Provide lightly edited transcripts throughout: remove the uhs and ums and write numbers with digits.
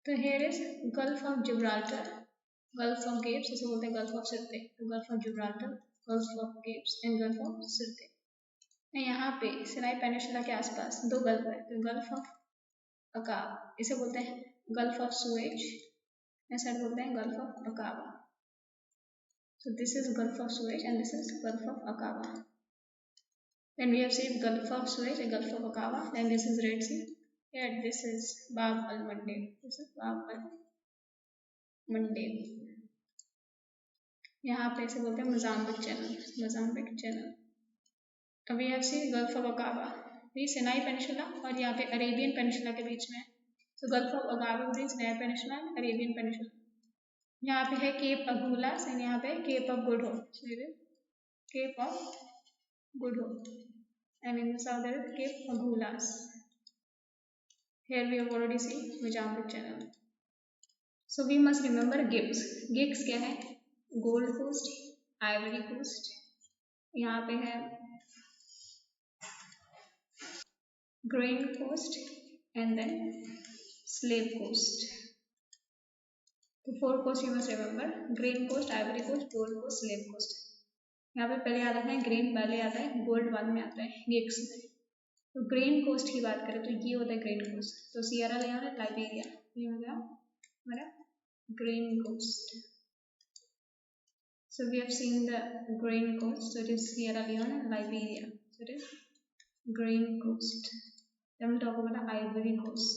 तो here is gulf of Gibraltar, gulf of Gabes इसे बोलते हैं गल्फ ऑफ सिरते, तो gulf of Gibraltar, gulf of Gabes and gulf of Sirte. यहाँ पे सिनाई पेनिनसुला के आसपास दो गल्फ है, तो गल्फ ऑफ अकाबा इसे बोलते हैं गल्फ ऑफ सुएज, इस साइड बोलते हैं gulf of Aqaba. So this is Gulf of Suez and this is Gulf of Aqaba. Then we have seen Gulf of Suez and Gulf of Aqaba. Then this is Red Sea. Here this is Bab al-Mandeb. This is Bab al-Mandeb. यहाँ पे इसे बोलते हैं Mozambique channel, Mozambique channel. अब we have seen Gulf of Aqaba. ये Sinai peninsula और यहाँ पे अरेबियन पेनिनसुला के बीच में। So Gulf of Aqaba between Sinai Peninsula and Arabian Peninsula. यहाँ पे है केप अगुलास एंड यहाँ पे cap of good hope, cape of good hope and in the south there is cape Agulhas. Here we have already seen Mozambique Channel. So we must remember GIGS. GIGS क्या है? Gold coast, ivory coast, यहाँ पे है grain coast and then slave coast. तो 4 coast you must remember, grain coast, ivory coast, gold coast, slave coast. यहाँ पे पहले याद रखना है ग्रेन पहले आता है, गोल्ड बाद में आता है गिग्स में। तो ग्रेन कोस्ट की बात करें तो ये होता है ग्रेन कोस्ट, तो सियरा लियोन है, लाइबेरिया, ये हो गया हमारा grain coast. So we have seen the grain coast, so it is Sierra Leone and Liberia, so it is grain coast. Then we talk about the ivory coast,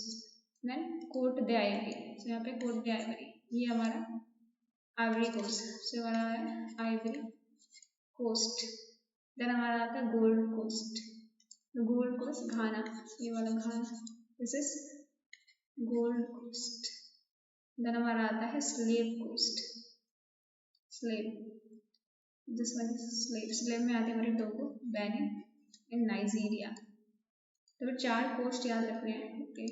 then Côte d'Ivoire, so यहाँ पे Côte d'Ivoire, ये हमारा ivory coast, so हमारा है ivory coast. Then हमारा आता है gold coast, gold coast घाना, ये वाला घाना, this is gold coast. Then हमारा आता है slave coast, slave, this one is slave, slave में आते हैं हमारे टोगो, बेनिन एंड नाइजीरिया। तो 4 कोस्ट याद रखने हैं, ओके।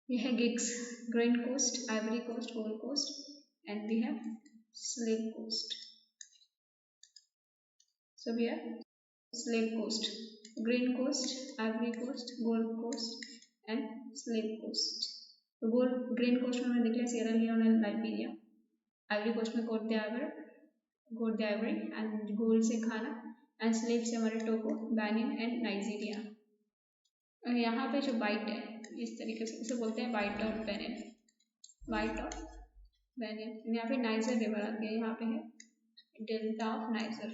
ये है गिग्स, grain coast, ivory coast, gold coast and we have slave coast. So we have slave coast, grain coast, ivory coast, gold coast and slave coast. तो gold grain coast में हमने देख लिया Sierra Leone and Liberia, Ivory coast में cote d'Ivoire, cote d'Ivoire and gold से खाना and slave से हमारे टोगो, बेनिन एंड नाइजीरिया। और यहाँ पे जो बाइट है इस तरीके से इसे बोलते हैं bight of Benin, bight of Benin. यहाँ पे नाइजर रिवर आती है, यहाँ पे है डेल्टा ऑफ नाइजर,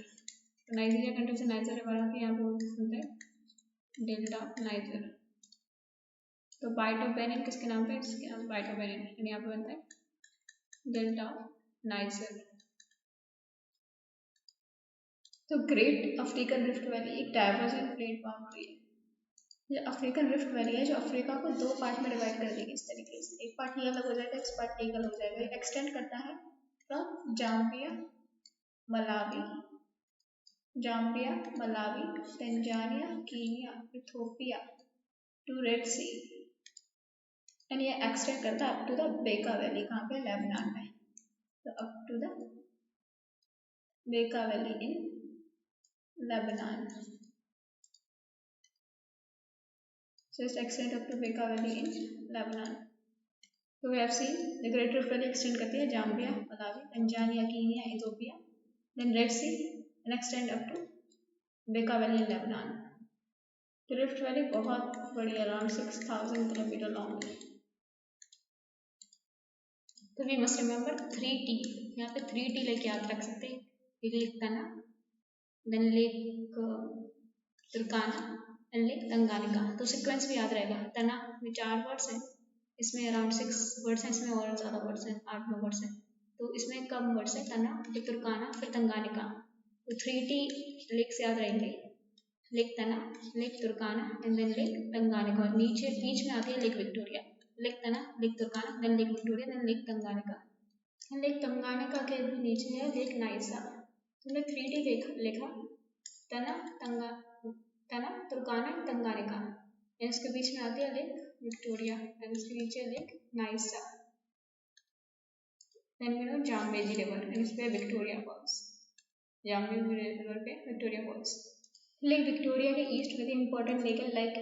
तो नाइजीरिया कंट्री से नाइजर रिवर आती है, यहाँ पे बोलते हैं डेल्टा ऑफ नाइजर। तो बाइट ऑफ बेनिन किसके नाम पे? इसके नाम बाइट ऑफ बेनिन, यहाँ पे बनता है डेल्टा ऑफ नाइजर। तो ग्रेट अफ्रीकन रिफ्ट वैली एक डाइवर्जेंट प्लेट बाउंड्री है। ये अफ्रीकन रिफ्ट वैली है जो अफ्रीका को 2 पार्ट में डिवाइड कर देगी इस तरीके से, एक पार्ट ये अलग हो जाएगा, एक पार्ट ये अलग हो जाएगा। ये एक्सटेंड करता है from Zambia, Malawi, Tanzania, Kenya, Ethiopia to Red Sea, and ये एक्सटेंड करता है up to the Bekaa valley, कहाँ पे? लेबनान में। तो up to the Bekaa valley in Lebanon. So it's extend up to Bekaa Valley in Lebanon. So we have seen the Great Rift Valley extend करती है Zambia, Malawi, Tanzania, Kenya, Ethiopia, then Red Sea and extend up to Bekaa Valley in Lebanon. The Rift Valley बहुत बड़ी, around 6000 kilometre long है। तो we must remember 3T, यहाँ पे 3T लेके आप रख सकते हैं, एक Lake Tana, then Lake Turkana and Lake Tanganyika. तो सीक्वेंस भी याद रहेगा, तना में 4 वर्ड्स हैं, इसमें अराउंड 6 वर्ड्स हैं, इसमें और ज़्यादा वर्ड्स हैं, 8-9 वर्ड्स हैं, तो इसमें कम वर्ड्स हैं, तना, फिर तुर्काना, फिर तंगानिका। तो 3T लेक्स याद रहेंगे, Lake Tana, Lake Turkana and then Lake Tanganyika. नीचे बीच में आती है Lake Victoria, Lake Tana, Lake Turkana, then Lake Victoria, then Lake Tanganyika. Lake Tanganyika के भी नीचे है लेक नाइसा। तुमने 3D लिखा, तना, तुर्काना, तंगानिका, इसके बीच में आती है लेक विक्टोरिया एंड इसके नीचे Lake Nyasa, then we know Zambezi river and इस पे विक्टोरिया फॉल्स, जाम्बेजी रिवर पे विक्टोरिया फॉल्स। लेक विक्टोरिया के ईस्ट में इंपॉर्टेंट लेक है लाइक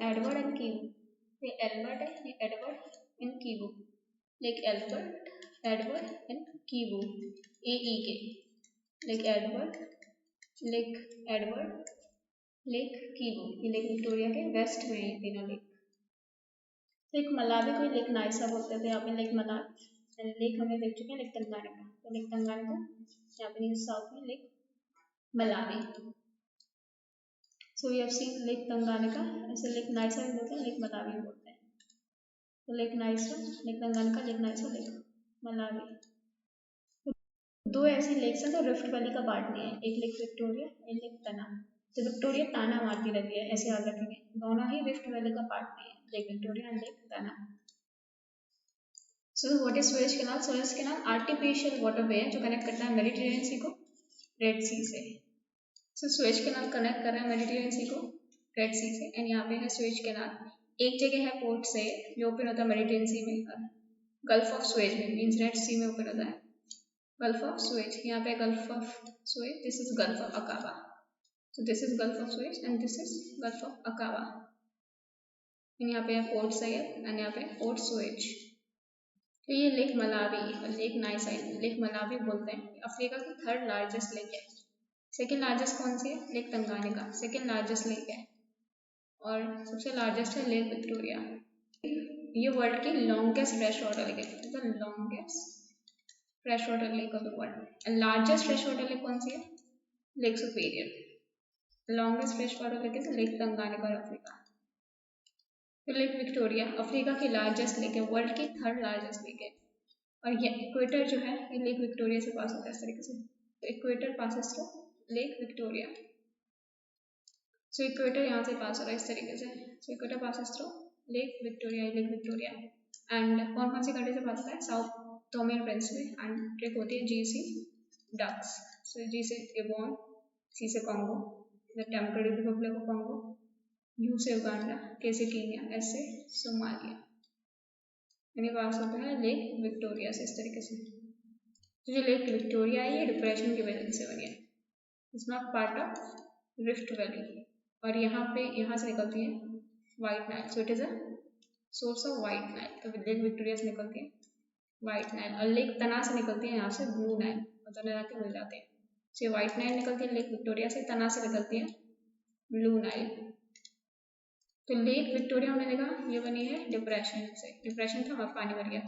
एडवर्ड एंड कीव। ये एडवर्ड है, ये Edward in Kivu. Lake Edward and Kivu. AEK. Lake Edward, Lake Kivu. ये लेक विक्टोरिया के वेस्ट में है तीनों लेक। लेक मलावी को लेक नाइसा बोलते थे, यहाँ पे लेक मलावी। लेक हमने देख चुके हैं लेक तंगानिका, तो लेक तंगानिका यहाँ पे साउथ में Lake Malawi. So we have seen Lake Tanganyika, ऐसे लेक नाइसा भी बोलते हैं, लेक मलावी बोलते हैं। तो lake Naisa, lake Tanganyika, lake Naisa, lake Malawi. दो ऐसी लेक्स हैं तो रिफ्ट वैली का पार्ट नहीं है, एक लेक विक्टोरिया, एक लेक तना। तो विक्टोरिया ताना मारती रहती है, ऐसे याद रखेंगे, दोनों ही रिफ्ट वैली का पार्ट नहीं है, लेक विक्टोरिया एंड लेक तना। So what is Suez canal? Suez canal artificial waterway है जो कनेक्ट करता है मेडिटेरियन सी को रेड सी से। सो सुएज कैनाल कनेक्ट कर रहा है मेडिटेरियन सी को रेड सी से, एंड यहाँ पे है सुएज कैनाल। एक जगह है पोर्ट से जो ओपन होता है मेडिटेरियन सी में, गल्फ ऑफ सुएज में, मीन्स रेड सी में ओपन होता है गल्फ ऑफ सुएज। यहाँ पे gulf of Suez, this is gulf of Aqaba. So this is Gulf of Suez and this is Gulf of Aqaba. यहाँ पे है पोर्ट सैयद एंड यहाँ पे पोर्ट सुएज। तो ये लेक मलावी और लेक नाइसा, लेक मलावी बोलते हैं, अफ्रीका की थर्ड लार्जेस्ट लेक है। सेकेंड लार्जेस्ट कौन सी है? Lake Tanganyika second largest lake है, और सबसे लार्जेस्ट है लेक विक्टोरिया। ये वर्ल्ड की लॉन्गेस्ट फ्रेश वाटर लेक है, the longest fresh water lake of the world. Largest fresh water lake कौन सी है? Lake superior. Longest fresh water lake है लेक तंगानिका और अफ्रीका। तो लेक विक्टोरिया अफ्रीका की लार्जेस्ट लेक है, वर्ल्ड की थर्ड लार्जेस्ट लेक है, और ये इक्वेटर जो है ये लेक विक्टोरिया से पास होता है इस तरीके से। तो equator passes through lake Victoria. So equator यहाँ से पास हो रहा है इस तरीके से। So equator passes through lake Victoria, lake Victoria. And कौन कौन सी कंट्री से पास होता है? Sao Tome and Principe, and trick होती है जी से डक्स। सो जी से गबोन, सी से Congo, the democratic Republic of Congo, you से उगांडा, के से कीनिया, एस से सोमालिया। यानी पास होता है लेक विक्टोरिया से इस तरीके से। तो ये लेक विक्टोरिया है, ये डिप्रेशन की वजह से बनी है, it's not part of Rift valley. और यहाँ से निकलती है white Nile, so it is a source of white Nile. तो लेक विक्टोरिया से निकलती है वाइट नाइल, और लेक तना से निकलती है यहाँ से ब्लू नाइल, और दोनों जाके मिल जाते हैं। से वाइट नाइल निकलती है लेक विक्टोरिया से, तना से निकलती है ब्लू नाइल। तो लेक विक्टोरिया हमने देखा ये बनी है डिप्रेशन से, डिप्रेशन था वहाँ पानी भर गया।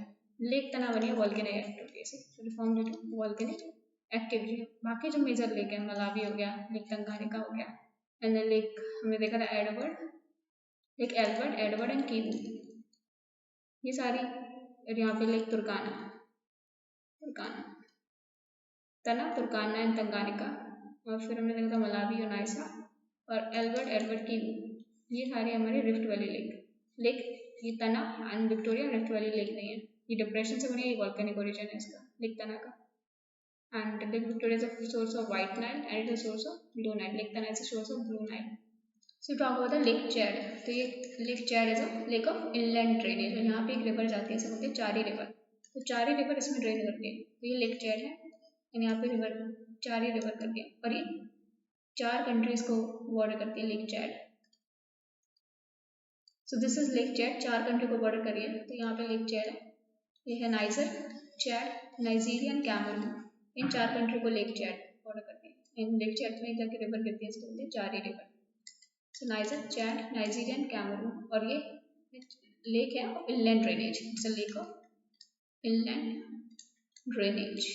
लेक तना बनी है वॉल्केनिक एक्टिविटी से, form due to volcanic activity. बाकी जो मेजर लेक है, मलावी हो गया, लेक तंगानिका हो गया, एंड देन लेक हमने देखा था लेक एडवर्ड एंड कीवू, ये सारी। और यहाँ पे लेक तुर्काना तना, तुर्काना एंड तंगानिका, और फिर हमने देखा था मलावी और नाइसा, और एडवर्ड कीवू, ये सारे हमारे रिफ्ट वैली लेक। ये तना and Victoria rift valley lake नहीं है, ये डिप्रेशन से बनी है, ये वॉल्केनिक ओरिजिन है इसका, लेक तना का। And lake Victoria is a source of white Nile and it is a source of blue Nile, lake Tana is a source of blue Nile. So talk about the lake Chad. तो ये lake Chad is a lake of inland drainage, और यहाँ पे एक river जाती है, इसे बोलते हैं चारी रिवर। तो चारी रिवर इसमें ड्रेन करती है, तो ये लेक चैड है, एंड यहाँ पे रिवर चारी रिवर करती है, और ये 4 कंट्रीज को बॉर्डर करती है Lake Chad. So this is Lake Chad, 4 country को बॉर्डर करिए। तो यहाँ पे लेक चैड है, ये है Niger, Chad, Nigeria and Cameroon, इन 4 कंट्री को लेक चैड बॉर्डर करती है। इन लेक चैड में एक जाके रिवर गिरती है, इसको बोलते हैं Chari river. So Niger, Chad, Nigeria and Cameroon, और ये लेक है of inland drainage, it's a lake of inland drainage.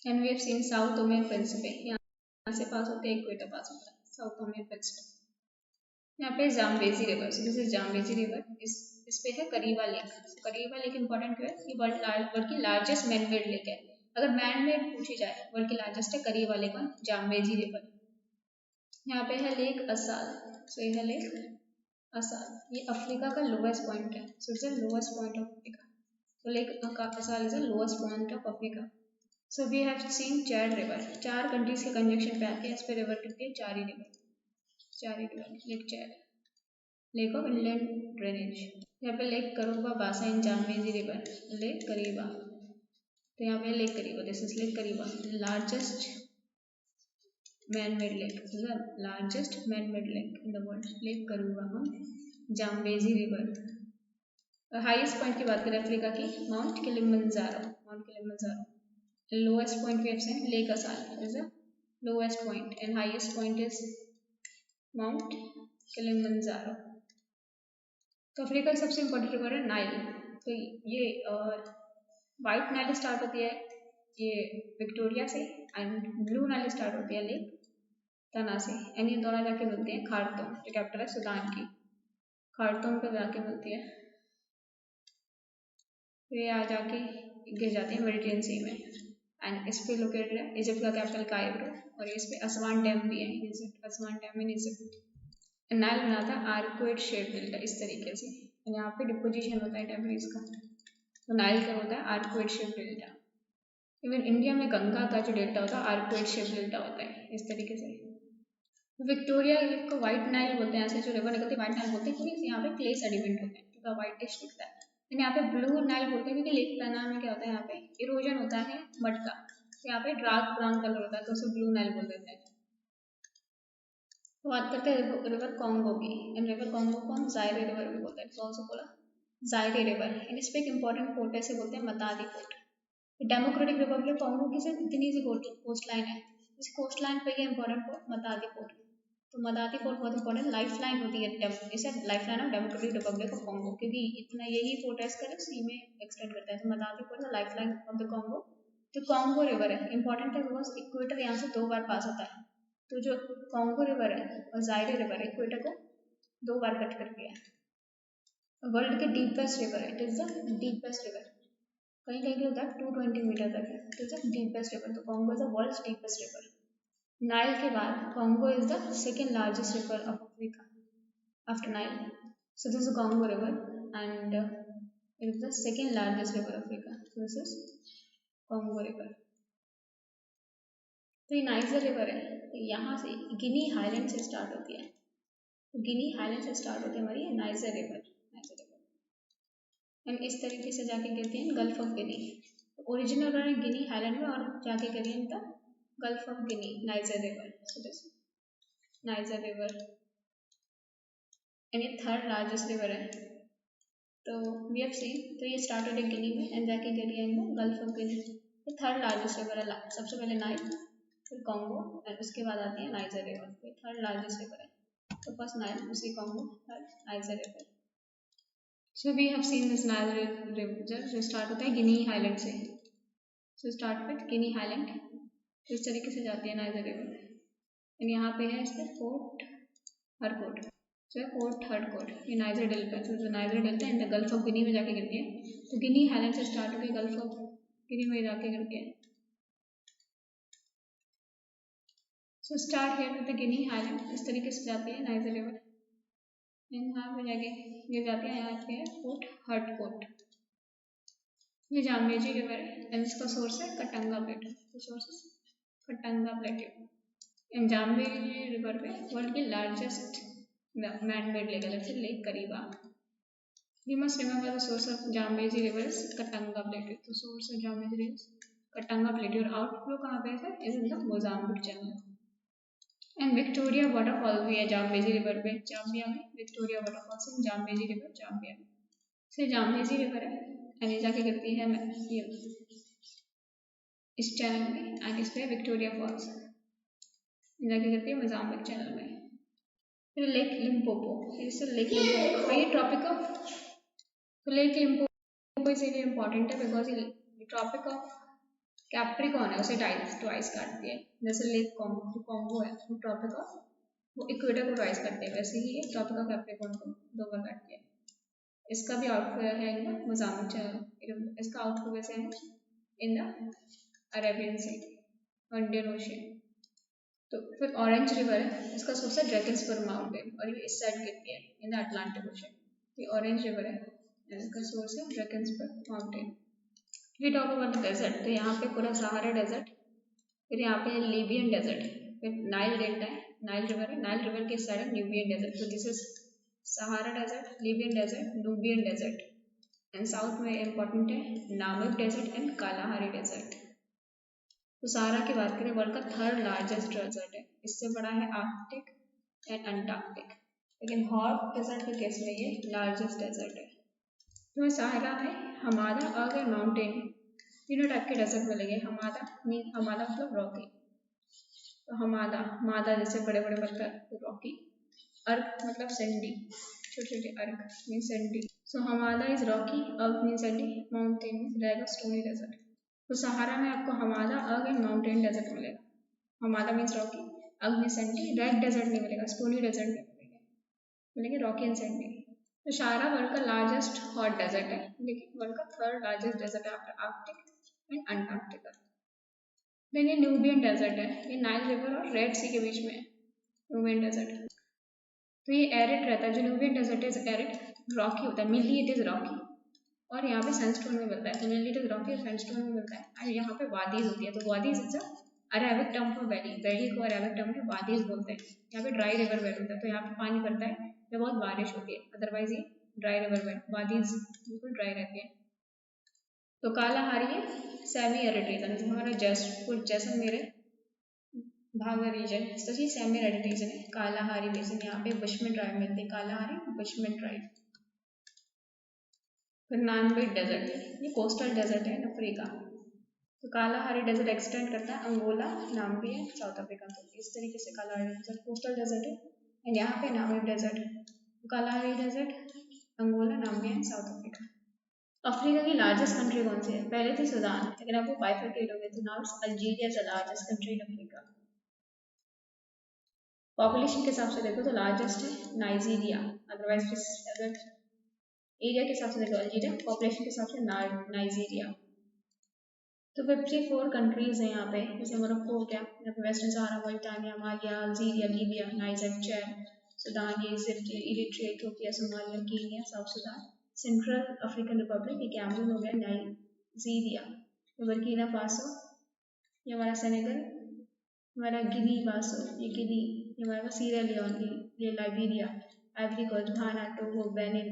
And we have seen Sao Tome and Principe, यहाँ से पास होते हैं, इक्वेटर पास होता है, साउथ टोमे एंड प्रिंसिपे। यहाँ पे Zambezi river, this is Zambezi river, इस पे है करीबा लेक। करीबा लेक इंपॉर्टेंट क्यों है? ये वर्ल्ड की लार्जेस्ट मैन मेड लेक है। अगर मैन मेड पूछी जाए, वर्ल्ड की लार्जेस्ट है करीबा लेक और जाम्बेजी रिवर। यहाँ पे है लेक असाल, सो ये है लेक असाल, ये अफ्रीका का लोएस्ट पॉइंट है, so it's the lowest point of Africa. तो lake Assal is the lowest point of Africa. So we have seen Chad river, 4 countries के कंजक्शन पे आके इस पे रिवर करती है Chari river, lake Chad, lake of inland drainage. यहाँ पे lake Kariba, Bassa and Zambezi river, lake Kariba. तो यहाँ पे lake Kariba, this is lake Kariba, largest man made lake, largest man made lake in the world, lake Kariba, Zambezi river. Highest point की बात करें Africa की, mount Kilimanjaro, lowest point we have seen Lake Assal is the lowest point and highest point is Mount Kilimanjaro. तो Africa की सबसे important river है Nile. तो ये वाइट नाइल स्टार्ट होती है ये विक्टोरिया से एंड ब्लू नाइल स्टार्ट होती है लेक तना से एंड ये दोनों जाके मिलती हैं खार्तूम जो कैपिटल है सूडान की, खार्तूम पे जाके मिलती है, ये आ जाके गिर जाती है मेडिटेरियन सी में एंड इस पे लोकेटेड है इजिप्ट का कैपिटल कायरो और इस पे असवान डैम भी है, Egypt Aswan dam in Egypt. Nile बनाता है आर्कोइड शेप डेल्टा इस तरीके से, यहाँ पे डिपोजिशन होता है टेम्परेज का, तो नाइल का होता है आर्कोइड शेप डेल्टा। इवन इंडिया में गंगा का जो डेल्टा होता है आर्कोइड शेप डेल्टा होता है इस तरीके से। विक्टोरिया को व्हाइट नाइल बोलते हैं, ऐसे जो रिवर निकलती है व्हाइट नाइल बोलते हैं क्योंकि यहाँ पे क्ले सेडिमेंट होते हैं तो व्हाइटिश दिखता है। लेकिन यहाँ पे ब्लू नाइल बोलते हैं क्योंकि लेक तना में क्या होता है यहाँ पे इरोजन होता है मड का, यहाँ पे डार्क ब्राउन कलर होता है तो उसे ब्लू नाइल बोल देते हैं। तो बात करते हैं रिवर कॉन्गो की, एंड रिवर कॉन्गो को हम जायरे रिवर भी बोलते हैं, तो ऑल्सो बोला जायरे रिवर एंड इस पे एक इंपॉर्टेंट पोर्ट ऐसे बोलते हैं मतादी पोर्ट। डेमोक्रेटिक रिपब्लिक कॉन्गो की सिर्फ इतनी सी कोस्ट लाइन है, इस कोस्ट लाइन पे ये इंपॉर्टेंट पोर्ट मतादी पोर्ट, तो मतादी पोर्ट बहुत इंपॉर्टेंट लाइफ लाइन होती है, इसे life line of democratic Republic of Congo क्योंकि इतना यही पोर्ट है इसका सी में एक्सटेंड करता है, तो Matadi port life line of the Congo. तो कॉन्गो रिवर है इंपॉर्टेंट है बिकॉज इक्वेटर यहाँ से 2 बार पास होता है, तो जो कॉन्गो रिवर है और जायरे रिवर इक्वेटर को 2 बार कट करती है। वर्ल्ड के डीपेस्ट रिवर है, it is the deepest river, कहीं कहीं होता है 220 मीटर तक है, it is the deepest river, तो Congo is the world's deepest river. Nile के बाद Congo is the second largest river of Africa after Nile, so this is Congo river and it is the second largest river of Africa, so this is Congo river. तो ये niger river है, तो यहाँ से गिनी highland से start होती है, तो गिनी हाईलैंड से स्टार्ट होती है हमारी नाइजर रिवर, एंड इस तरीके से जाके गिरती है गल्फ ऑफ गिनी, ओरिजिनल उन्होंने गिनी हाईलैंड में और जाके गिरी in the gulf of Guinea Niger river, so this Niger river and ये थर्ड लार्जेस्ट रिवर है, तो वी हैव सीन, तो ये स्टार्टेड है गिनी में एंड जाके गिरी है इन द गल्फ ऑफ गिनी, ये थर्ड लार्जेस्ट रिवर है, सबसे पहले नाइल फिर कॉन्गो एंड उसके बाद आती है नाइजर रिवर, ये थर्ड लार्जेस्ट रिवर है, तो फर्स्ट नाइल उसी Congo third Niger river. So we have seen this Niger river जो स्टार्ट होता है गिनी हाईलैंड से, so start with Guinea highland, तो इस तरीके से जाती है नाइजर रिवर एंड यहाँ पे है इसके फोर्ट हरकोट, जो है फोर्ट हरकोट, ये नाइजर डेल्टा, तो Niger Delta in the gulf of Guinea में जाके गिरती है, तो गिनी हाईलैंड से स्टार्ट होकर गल्फ ऑफ गिनी में जाके गिरती है। So start here with the Guinea highland, इस तरीके से जाती है नाइजर रिवर एंड यहाँ पे जाके ये जाती है, यहाँ पे है फोर्ट हरकोट, ये जाम्बेजी रिवर है एंड इसका सोर्स है कटंगा प्लेटो, तो source Katanga plateau and Zambezi river पे वर्ल्ड की लार्जेस्ट मैन मेड लेक है Lake Kariba. You must remember the source of Zambezi river is Katanga Plateau. तो source of Zambezi river is Katanga Plateau और outflow कहाँ पे है? Is in the Mozambique channel. And Victoria waterfall भी है Zambezi river पे, Zambia में Victoria waterfalls in Zambezi river Zambia में। से Zambezi river है एंड ये जाके गिरती है ये इस चैनल में एंड इस पे विक्टोरिया फॉल्स जाके गिरती है मोजाम्बिक चैनल में। फिर लेक लिम्पोपो, इस लेक लिम्पोपो ये ट्रॉपिक ऑफ, तो लेक लिम्पोपो इसलिए इम्पोर्टेंट है बिकॉज ये ट्रॉपिक ऑफ कैप्रिकॉर्न है उसे ट्वाइस काटती है, जैसे लेक कॉन्गो है वो ट्रॉपिक ऑफ वो इक्वेटर को ट्वाइस करते हैं, वैसे ही ये ट्रॉपिक ऑफ कैप्रिकॉर्न को 2 बार काटती है। इसका भी आउटफ्लो है इन द मोजाम्बिक चैनल, इसका आउटफ्लो वैसे है इन द अरेबियन सी और इंडियन ओशियन। तो फिर ऑरेंज रिवर है, इसका सोर्स है ड्रैगन्सबर्ग माउंटेन और ये इस साइड गिरती है इन द अटलांटिक ओशियन, ये ऑरेंज रिवर है एंड इसका सोर्स है Drakensberg mountain. We talk about the desert, तो यहाँ पे पूरा सहारा डेजर्ट, फिर यहाँ पे लीबियन डेजर्ट, फिर नाइल डेल्टा है, नाइल रिवर है, नाइल रिवर के साइड है न्यूबियन डेजर्ट, तो this is Sahara desert, Libyan desert, Nubian desert and south में इंपॉर्टेंट है Namib desert and Kalahari desert. तो सहारा की बात करें वर्ल्ड का थर्ड लार्जेस्ट डेजर्ट है, इससे बड़ा है आर्कटिक एंड अंटार्कटिक, लेकिन हॉट डेजर्ट के केस में ये लार्जेस्ट डेजर्ट है। तो सहारा में हमादा अर्ग एंड माउंटेन तीनों टाइप के डेजर्ट मिलेंगे। हमादा मतलब रॉकी, तो हमादा मादा जैसे बड़े बड़े पत्थर तो रॉकी, अर्ग मतलब सैंडी, छोटे छोटे erg mean sandy. So hamada is rocky, erg mean sandy, mountain mean रहेगा स्टोनी डेजर्ट। तो सहारा में आपको hamada erg and mountain desert मिलेगा। Hamada means rocky, erg mean sandy, red desert नहीं मिलेगा, स्टोनी डेजर्ट नहीं मिलेगा, मिलेंगे रॉकी एंड सैंडी। तो सहारा वर्ल्ड का लार्जेस्ट हॉट डेजर्ट है, लेकिन वर्ल्ड का थर्ड लार्जेस्ट डेजर्ट है after Arctic and Antarctica. Then ये न्यूबियन डेजर्ट है, ये नाइल रिवर और रेड सी के बीच में है न्यूबियन डेजर्ट। तो ये एरिड रहता है, जो न्यूबियन डेजर्ट है एरिड, रॉकी होता है, मिली इट इज रॉकी, और यहाँ पे सैंडस्टोन में मिलता है। तो मिली इट इज रॉकी और सैंडस्टोन में मिलता है, और यहाँ पे वादीज होती है। तो wadis is Arabic term for valley, valley को अरेबिक टर्म में वादीज बोलते हैं। यहाँ पे ड्राई रिवर बेड होता है, तो यहाँ पे पानी पड़ता है जब बहुत बारिश होती है, अदरवाइज ये ड्राई रिवर बेड, वादीज बिल्कुल ड्राई रहती है। तो कालाहारी है सेमी एरिड रीजन, हमारा जैसलमेर है भागर रीजन, तो ये सेमी एरिड रीजन है। कालाहारी बेसिन, यहाँ पे बुशमैन ट्राइब मिलते हैं, कालाहारी बुशमैन ट्राइब। फिर नामिबिक डेजर्ट, ये कोस्टल डेजर्ट है अफ्रीका। तो कालाहारी डेजर्ट एक्सटेंड करता है अंगोला, नाम्बिया, साउथ अफ्रीका। तो इस तरीके से कालाहारी डेजर्ट कोस्टल डेजर्ट है, एंड यहाँ पे नामिब डेजर्ट। तो Kalahari desert Angola, Namibia and South Africa. Africa की लार्जेस्ट कंट्री कौन सी है? पहले थी सूडान, लेकिन अब वो बाइफरकेट हो गए, तो now Algeria is the largest country in Africa. Population के हिसाब से देखो तो लार्जेस्ट है नाइजीरिया, अदरवाइज अगर एरिया के हिसाब से देखो अल्जीरिया, पॉपुलेशन के हिसाब से नाइजीरिया। तो 54 कंट्रीज हैं यहाँ पे, जैसे मोरक्को हो गया, यहाँ पे Western Sahara, Mauritania, Mali, Algeria, Libya, Niger, Chad, Sudan, Egypt, Eritrea, Ethiopia, Somalia, Kenya, South Sudan, Central African Republic, ये कैमरून हो गया, नाइजीरिया, बर्किना फासो, ये हमारा सेनेगल, हमारा गिनी बासो, ये गिनी, ये हमारा सीरिया लियोन, ये Liberia, Ivory Coast, Ghana, Togo, Benin,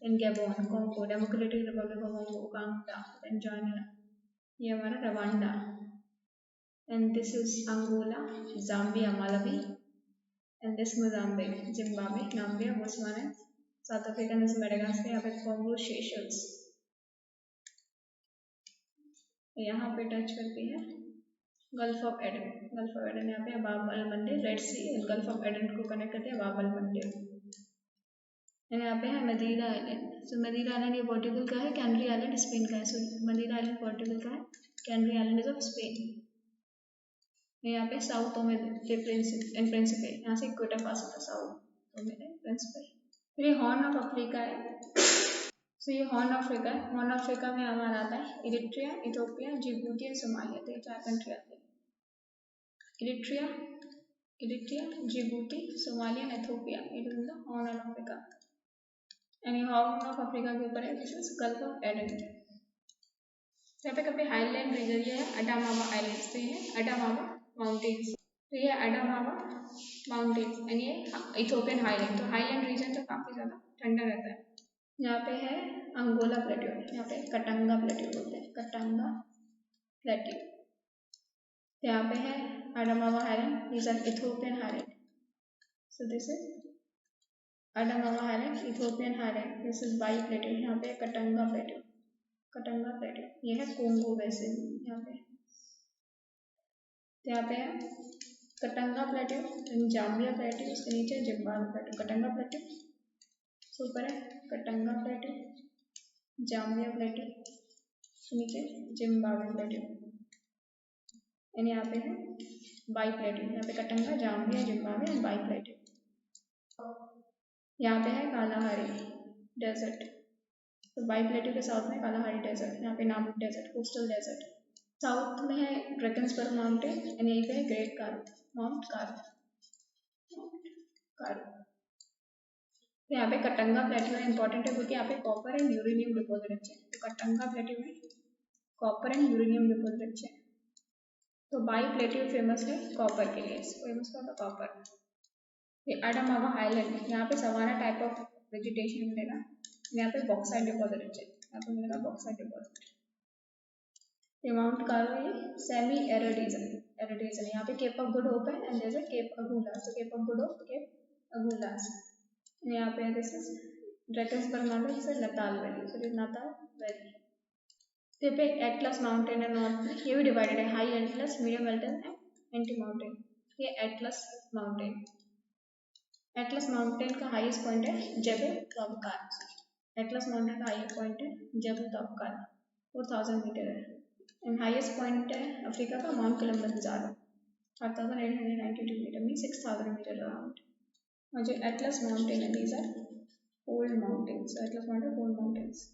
Gabon, Congo, Democratic Republic of Congo, Uganda, Tanzania, ये हमारा Rwanda, and this is Angola, Zambia, Malawi, and this Mozambique, Zimbabwe, Namibia, Botswana, South Africa, this Madagascar, यहाँ पे Congo, Seychelles. यहाँ पे touch करते हैं gulf of Aden, Gulf of Aden यहाँ पे Bab al Mandeb, Red Sea and gulf of Aden को connect करते हैं बाब अल मंडे। यहाँ पे है मदीरा आइलैंड, सो मदीरा आइलैंड ये पोर्टुगल का है, कैनरी आइलैंड स्पेन का है। सो मदीरा आइलैंड पोर्टुगल का है, canary island is of Spain. यहाँ पे साउथ में प्रिंसिपे, यहाँ से इक्वेटर पास होता है, साउथ में प्रिंसिपे। फिर ये हॉर्न ऑफ अफ्रीका है, सो ये हॉर्न ऑफ अफ्रीका है। हॉर्न ऑफ अफ्रीका में हमारा आता है Eritrea, Ethiopia, Djibouti and Somalia, तो ये 4 कंट्री आते हैं, Eritrea, Djibouti, Somalia and Ethiopia, it is the horn of Africa. And ये हॉर्न ऑफ अफ्रीका के ऊपर है, this is gulf of Aden. यहाँ पे कभी हाईलैंड रीजन, ये है अडामावा आइलैंड्स, तो ये है अडामावा माउंटेन्स, तो ये अडामावा माउंटेन्स, एंड ये इथियोपियन हाईलैंड। तो हाईलैंड रीजन तो काफ़ी ज़्यादा ठंडा रहता है। यहाँ पे है अंगोला प्लेट्यू, यहाँ पे कटंगा प्लेट्यू बोलते हैं, कटंगा प्लेट्यू। यहाँ पे है Adamawa highland, this are Ethiopian highland, so this is Adamawa highland, Ethiopian highland, this is Bie plateau. यहाँ पे कटंगा प्लेट्यू, कटंगा प्लेट्यू, ये है कोंगो बेसिन यहाँ पे। तो यहाँ पे है कटंगा प्लेट्यू, जाम्बिया प्लेट्यू, उसके नीचे जिम्बाब्वे प्लेट्यू, कटंगा प्लेट्यू ऊपर है, कटंगा प्लेट्यू, जाम्बिया प्लेट्यू, उसके नीचे जिम्बाब्वे प्लेट्यू, एंड यहाँ पे है बाई प्लेट्यू, यहाँ पे Katanga, Zambia, Zimbabwe and Bie plateau. यहाँ पे है कालाहारी डेजर्ट, तो बाई प्लेट्यू के साउथ में कालाहारी डेजर्ट, यहाँ पे Namib desert, coastal desert. South में है ड्रैकन्सबर्ग माउंटेन, एंड यहीं पे है ग्रेट कारू, माउंट कारू, कारू। तो यहाँ पे कटंगा प्लेट्यू इंपॉर्टेंट है, क्योंकि यहाँ पे कॉपर एंड यूरेनियम डिपोजिट अच्छे हैं। तो कटंगा प्लेट्यू में कॉपर एंड यूरेनियम डिपोजिट अच्छे हैं। तो बाई प्लेट्यू फेमस है कॉपर के लिए, फेमस का कॉपर। ये अडामावा हाईलैंड, यहाँ पे सवाना टाइप ऑफ वेजिटेशन मिलेगा, यहाँ पे बॉक्साइट डिपोजिट अच्छे, यहाँ पे मिलेगा बॉक्साइट डिपोजिट। ये माउंट कारू, ये सेमी एरिड, यहाँ पे केप ऑफ गुड होप है, and there is Cape Agulhas, so Cape of good hope, Cape Agulhas. यहाँ पे this is Drakensberg Mountain is Natal Valley. So it is Natal Valley. तो पे Atlas mountain है north में, ये भी divided है, high Atlas, medium Atlas and anti mountain. ये एटलस माउंटेन. एटलस माउंटेन का हाईएस्ट पॉइंट है जेबल तोबकान. एटलस माउंटेन का हाईएस्ट पॉइंट है जेबल तोबकान, 4000 मीटर है. एंड हाईएस्ट पॉइंट है अफ्रीका का Mount Kilimanjaro, 5892 metre, mean 6000 metre around. और जो एटलस माउंटेन है these are old mountains. Atlas mountain old mountains.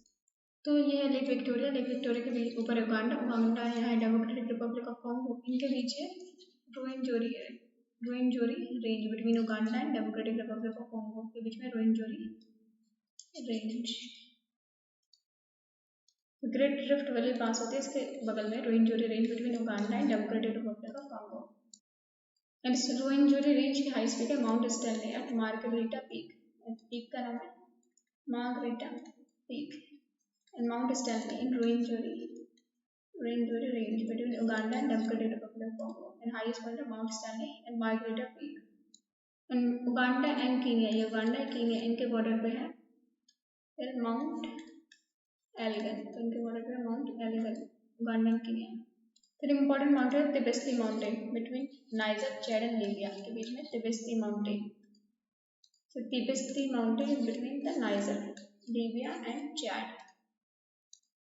तो ये है लेक विक्टोरिया. लेक विक्टोरिया के बीच ऊपर उगांडा, उगांडा यहाँ है डेमोक्रेटिक रिपब्लिक ऑफ कॉन्गो, इनके बीच है रुवेनजोरी है. Ruwenzori range between Uganda and Democratic Republic of Congo के बीच में Ruwenzori range. Great rift valley पास होती है इसके बगल में, Ruwenzori range between Uganda and Democratic Republic of Congo. And इस रुवेनजोरी रेंज की हाईएस्ट पीक है Mount Stanley at Margherita peak. Peak का नाम है Margherita peak. And Mount Stanley in Ruwenzori range between Uganda and Democratic Republic of Congo, and highest point of Mount Stanley and Margarita Peak. And Uganda and Kenya, ये Uganda और Kenya इनके border पे है. फिर mount एलिगन, तो इनके border पे mount एलिगन, Uganda and Kenya. फिर important mountain Tibesti mountain between niger, Chad and Libya के बीच में Tibesti mountain. So Tibesti mountain is between the Niger, Libya and Chad.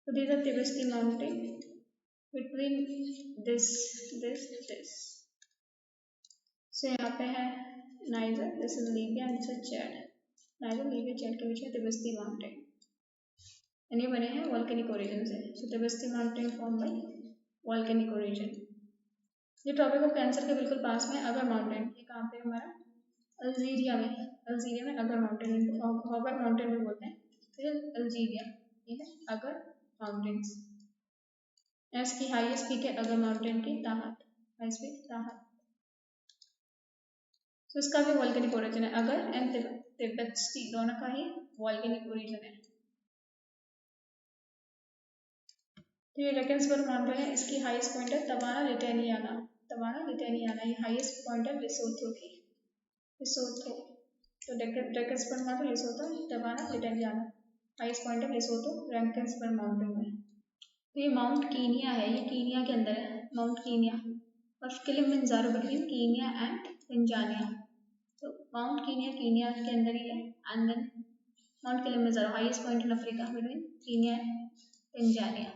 So these are Tibesti mountain between this. So यहाँ पे है niger, this is Libya and this is Chad. Niger, Libya, Chad के बीच में Tibesti mountain. ये बने हैं volcanic origin से. So Tibesti mountain form by volcanic origin. ये ट्रॉपिक ऑफ कैंसर के बिल्कुल पास में अगर माउंटेन. ये कहाँ पे हमारा अल्जीरिया में. अल्जीरिया में अगर माउंटेन, हॉगर माउंटेन भी बोलते हैं. फिर अल्जीरिया, ये है अगर माउंटेन्स. इसकी हाईएस्ट पीक है अगर माउंटेन की ताहत, हाईएस्ट पीक ताहत. तो इसका भी वॉल्केनिक ओरिजिन है. अगर एंड तिब्बती दोनों का ही वॉल्केनिक ओरिजिन है. तो ये ड्रैकेंसबर्ग माउंटेन है, इसकी हाईएस्ट पॉइंट है तबाना लिटेनियाना. तबाना लिटेनियाना ये हाईएस्ट पॉइंट है लेसोथो की. लेसोथो, तो Drakensberg mountain Lesotho, Thabana Ntlenyana highest point है लेसोथो ड्रैकेंसबर्ग माउंटेन में. तो ये माउंट कीनिया है, ये कीनिया के अंदर है माउंट कीनिया. और Kilimanjaro between Kenya and Tanzania. तो माउंट कीनिया कीनिया के अंदर ही है. And then Mount Kilimanjaro highest point in Africa between Kenya and Tanzania.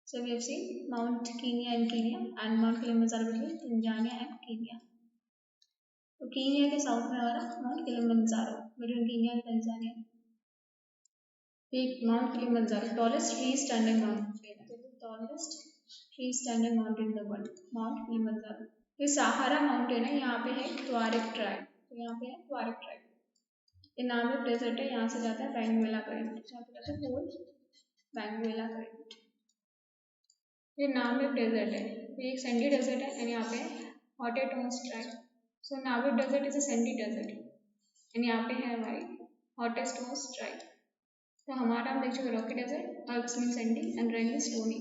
So we have seen Mount Kenya and Mount Kilimanjaro between Tanzania and Kenya. तो Kenya के south में हमारा Mount Kilimanjaro between Kenya and Tanzania. Mount Kilimanjaro tallest free standing mountain, tallest freestanding mountain in the world, Mount Kilimanjaro. ये सहारा mountain है. यहाँ पे है ट्वारिक tribe. तो यहाँ पे है ट्वारिक ट्राइब. ये नामिब डेजर्ट है, यहाँ से जाता है बैंगवेला करंट. यहाँ पे जाता है पोल बैंगवेला करंट. ये नामिब डेजर्ट है, ये एक सैंडी डेजर्ट है. एंड यहाँ पे Hottentots tribe. So Namib desert is a sandy desert. And यहाँ पे है हमारी हॉटेटोन्स ट्राइब. तो हमारा हम देख चुके rocky desert, ergs mean sandy and reg mean stony.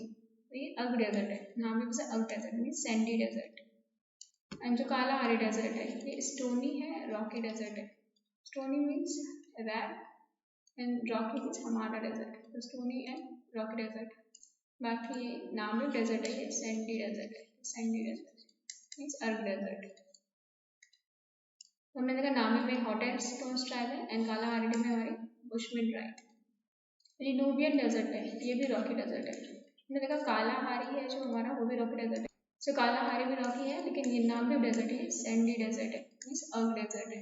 तो ये अर्ग डेजर्ट है, नामिब से erg desert mean sandy desert. And जो कालाहारी डेजर्ट है ये स्टोनी है, रॉकी डेजर्ट है. Stony means reg and rocky means hamada desert. तो स्टोनी एंड रॉकी डेजर्ट. बाकी ये नामिब डेजर्ट है, ये सैंडी डेजर्ट है. Sandy desert means erg desert. हमने देखा नामिब में हॉटेटोन्स ट्राइब है एंड कालाहारी में हमारी बुशमैन ट्राइब. लिनूबियन डेजर्ट है, ये भी रॉकी डेजर्ट है. हमने देखा कालाहारी है जो हमारा, वो भी रॉकी डेजर्ट है. सो कालाहारी भी रॉकी है, लेकिन ये नाम भी डेजर्ट है, सैंडी डेजर्ट है, मीन्स अर्ग डेजर्ट है.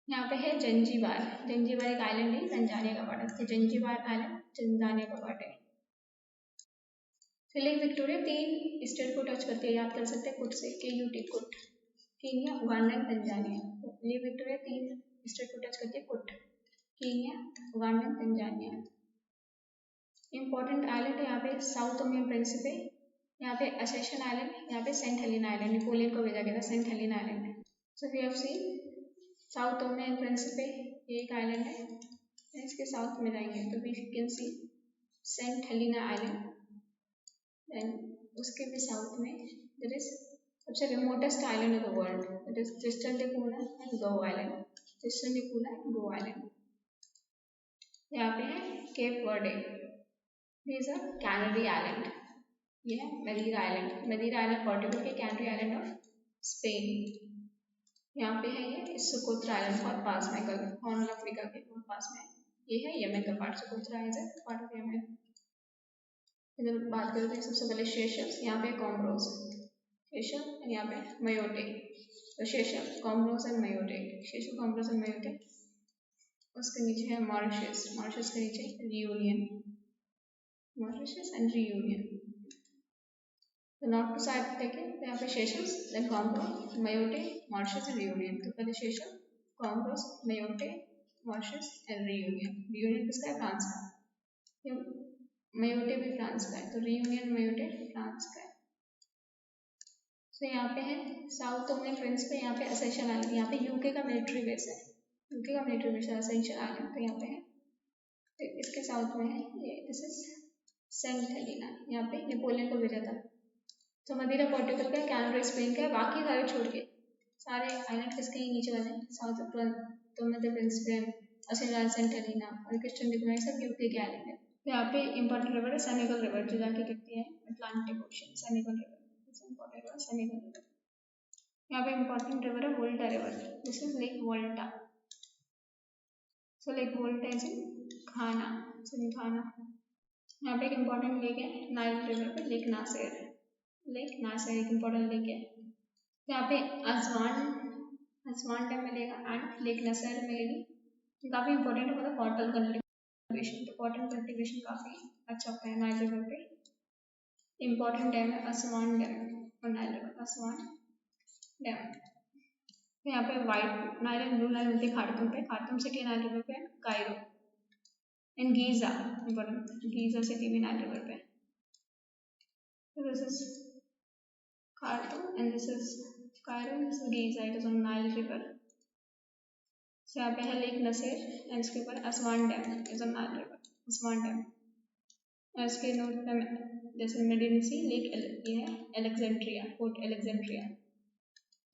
यहाँ पे है जंजीबार. जंजीबार एक आइलैंड है, तंजानिया का पार्ट है. जंजीबार आइलैंड तंजानिया का पार्ट है. लेक विक्टोरिया 3 स्टेट को टच करती है, याद कर सकते हैं कुट से, KUT कुट, Kenya, Uganda and Tanzania. Lake Victoria 3 state को टच करती है, कुट, Kenya, Uganda and Tanzania. Important island है यहाँ पे साउथ ओमियन प्रिंसिपे, यहाँ पे असेशन आइलैंड, यहाँ पे सेंट हेलेना आइलैंड. नेपोलियन को भेजा गया था Saint Helena island. So we have seen Sao Tome Principe, ये एक आइलैंड है. इसके साउथ में जाएंगे तो we can see Saint Helena island. And उसके भी साउथ में देयर इज सबसे remotest island of the world, that is Tristan da Cunha and Gough island. Tristan da Cunha and Gough island. यहाँ पे है Cape Verde, this are Canary island, ये है मदीरा आइलैंड, मदीरा आइलैंड पोर्टुगल के कैनरी आइलैंड ऑफ स्पेन। यहाँ पे है ये सुकोत्रा आइलैंड बहुत पास में, गल्फ हॉर्न ऑफ अफ्रीका के बहुत पास में, ये है यमन का part, Socotra is a part of Yemen. इधर बात करते हैं सबसे पहले सेशल्स, यहाँ पे कॉमरोस, सेशल यहाँ पे मयोटे, तो सेशल कॉमरोस एंड मयोटे, सेशल कॉमरोस एंड मयोटे। उसके नीचे है मॉरिशस, मॉरिशस के नीचे रियूनियन, मॉरिशस एंड रियूनियन। तो नॉर्थ टू साउथ देखें तो यहाँ पे Seychelles, then Comoros, Mayotte, Mauritius and Reunion. तो पहले Seychelles, Comoros, Mayotte, Mauritius and Reunion. Reunion किसका है? फ्रांस का। मयोटे भी फ्रांस का है, तो रियूनियन मयोटे फ्रांस का है। तो यहाँ पे है साउथ टोमिन प्रिंस पे, यहाँ पे असेंशन आइलैंड, यहाँ पे यूके का मिलिट्री बेस है, यूके का मिलिट्री बेस है असेंशन आइलैंड, तो यहाँ पे है। तो इसके साउथ में है ये, दिस इज सेंट हेलेना, यहाँ पे नेपोलियन को भेजा था। तो मदीरा पोर्टुगल का, कैनरी स्पेन का, बाकी सारे छोड़ के सारे आइलैंड किसके ही नीचे वाले, साउथ टोमिन प्रिंस पे, असेंशन सेंट हेलेना और क्रिश्चियन डिकोना, सब यूके के आइलैंड है। यहाँ पे इंपॉर्टेंट रिवर है सेनेगल रिवर, जो जाके गिरती है Atlantic ocean, Senegal river, important river Senegal river. यहाँ पे इंपॉर्टेंट रिवर है Volta river, this is Lake Volta, so Lake Volta is in Ghana, Ghana. यहाँ पे एक इंपॉर्टेंट लेक है नाइल रिवर पे, लेक नासिर, लेक नासिर एक important lake है। यहाँ पे असवान डैम मिलेगा एंड लेक नासिर मिलेगी, काफी इंपॉर्टेंट है मतलब कॉटन कल्टिवेशन, तो कॉटन कल्टिवेशन काफी अच्छा होता है नाइल रिवर पे। इंपॉर्टेंट डैम है असवान डैम और नाइल रिवर, असवान डैम। यहाँ पे white Nile and blue Nile मिलती है खार्तूम पे, खार्तूम सिटी नाइल रिवर पे, Cairo and Giza, important Giza city भी नाइल रिवर पे। So this is Khartoum and this is Cairo, this is Giza, it is on Nile river. So यहाँ पे है lake Naseer and इसके ऊपर Aswan dam is on Nile river, Aswan dam. और इसके note पे जैसे मिडिल सी लेक, ये है एलेक्जेंड्रिया, फोर्ट एलेक्जेंड्रिया।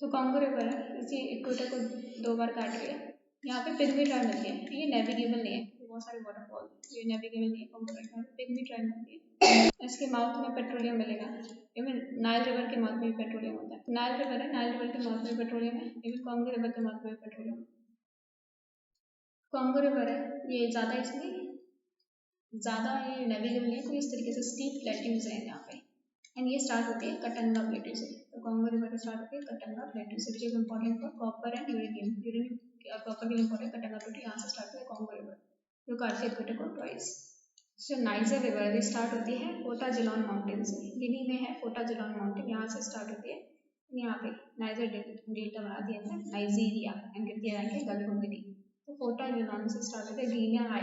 तो कांगो रिवर है, इसी इक्वेटर को 2 बार काट रही है। यहाँ पे पिग्मी ट्राइब मिलती है, ये नेविगेबल नहीं है, बहुत सारे वाटरफॉल, ये नेविगेबल नहीं है, कांगो रिवर में पिग्मी ट्राइब मिलती है। इसके माउथ में पेट्रोलियम मिलेगा, इवन नाइल रिवर के माउथ में भी पेट्रोलियम होता है। नाइल रिवर है, नाइल रिवर के माउथ में पेट्रोलियम है, इवन कांगो रिवर के माउथ में पेट्रोलियम। कांगो रिवर है ये ज़्यादा, इसमें ज़्यादा ये नेविगेबल नहीं है, कोई इस तरीके से स्टीप प्लेट्यूज है यहाँ पे, एंड ये स्टार्ट होती है कटंगा प्लेट्यू से। तो कांगो रिवर स्टार्ट होती है कटंगा प्लेट्यू से, which is important for copper and uranium, uranium copper के लिए इंपॉर्टेंट, कटंगा प्लेट्यू यहाँ से स्टार्ट होती है कांगो रिवर, जो काटती है इक्वेटर को ट्वाइस। जो नाइजर रिवर ये स्टार्ट होती है फोटा जिलॉन माउंटेन से, गिनी में है फोटा जिलॉन माउंटेन, यहाँ से स्टार्ट होती है, यहाँ पे नाइजर डेल्टा बनाती है नाइजीरिया एंड गिरती है जाके गल्फ ऑफ गिनी। तो फोटा जिलॉन से स्टार्ट होती है,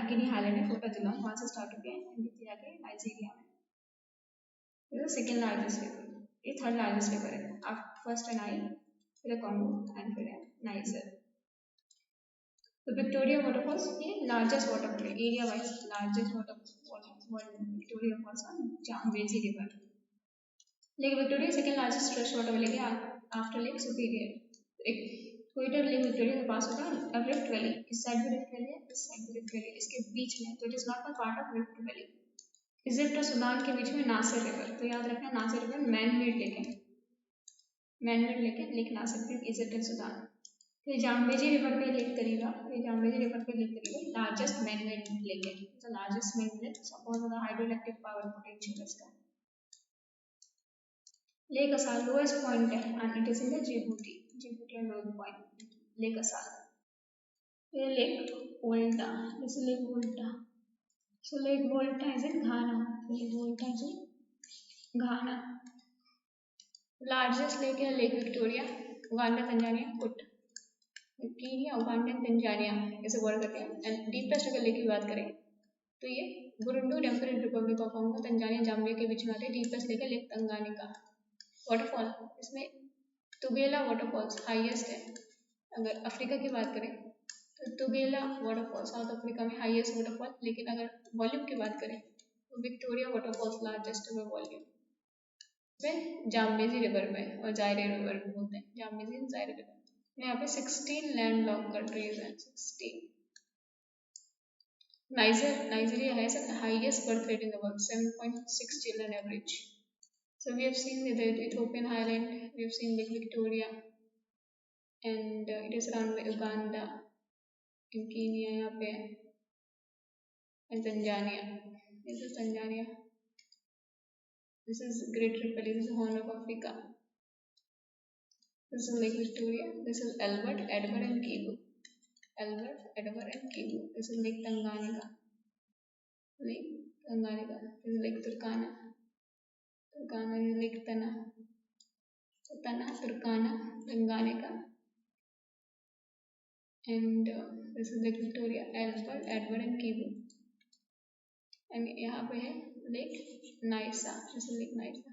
गिनी हाईलैंड है फोटा जिलॉन, वहाँ से स्टार्ट होती है एंड गिरती जाके नाइजीरिया में। This is the second largest river, ये थर्ड लार्जेस्ट रिवर है, फर्स्ट है नाइल, फिर कॉन्गो एंड फिर है नाइजर। तो विक्टोरिया वाटरफॉल्स ये largest waterfall area wise, largest waterfall world, Victoria falls on Zambezi river. Lake Victoria second largest fresh water lake है after Lake Superior. Equator Lake Victoria के पास होता है रिफ्ट वैली, इस साइड भी rift valley है, इस साइड भी रिफ्ट वैली, इसके बीच में, तो it is not a part of Rift Valley. Egypt और सूडान के बीच में नासिर रिवर, तो याद रखना Nasser river man made lake है, मैन मेड लेक है, Lake Nasser river Egypt and Sudan. ये जाम्बेजी रिवर पे लेक करेगा, ये जाम्बेजी रिवर पे Lake Kariba, largest man made lake है, तो लार्जेस्ट मैन मेड, बहुत ज़्यादा हाइड्रोइलेक्ट्रिक पावर पोटेंशियल है इसका। लेक असाल लोएस्ट पॉइंट है and it is in the Djibouti, Djibouti lowest point Lake Assal. ये Lake Volta, this Lake Volta, so Lake Volta is in Ghana, Lake Volta is in Ghana. Largest lake है Lake Victoria, Uganda Tanzania कुट, Kenya Uganda Tanzania ऐसे वर्ड करते हैं। And deepest अगर lake की बात करें तो ये Burundi democratic Republic of Congo, Tanzania Zambia के बीच में आते हैं, डीपेस्ट लेक है लेक तंगानिका। वाटरफॉल इसमें तुगेला वाटरफॉल्स हाईएस्ट है। अगर अफ्रीका की बात करें तो तुगेला वाटरफॉल साउथ अफ्रीका में हाईएस्ट वाटरफॉल, लेकिन अगर वॉल्यूम की बात करें तो विक्टोरिया वाटरफॉल्स लार्जेस्ट है वॉल्यूम पे, जाम्बेजी रिवर पे और जायरे रिवर बोलते हैं, जाम्बेजी एंड जायरे रिवर। यहाँ पे 16 लैंड लॉक कंट्रीज हैं, 16। Nigeria has the highest birth rate in the world, 7.6 children average. So we have seen the Ethiopian highland, we have seen Lake Victoria, and it is around by Uganda, in Kenya, यहाँ पे है, and Tanzania. This is Tanzania. This is Great Ripple. This is Horn of Africa. This is Lake Victoria. This is Albert, Edward, and Kivu. Albert, Edward, and Kivu. This is Lake Tanganyika. Lake Tanganyika. This is Lake Turkana. Turkana is Lake Tana. Tana, Turkana, Tanganyika. And this is Lake Victoria, Albert, Edward, and Kivu. And यहाँ पे है Lake Nyasa. This is Lake Nyasa.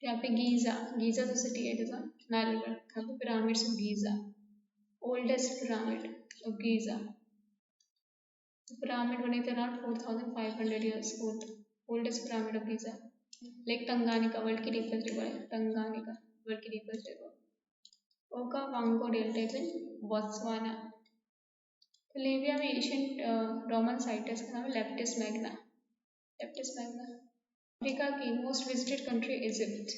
यहाँ पे Giza जो city है, it is on Nile River. यहाँ पे pyramids of Giza, oldest pyramid of Giza. The pyramid बने थे around 4,500 years old. Oldest pyramid of Giza. Lake Tanganyika, world की deepest river है. Tanganyika, world की deepest river. Okavango Delta is in Botswana. तो Libya में ancient Roman site है, इसका नाम है Leptis Magna. Leptis Magna. Africa की मोस्ट विजिटेड कंट्री इजिप्ट.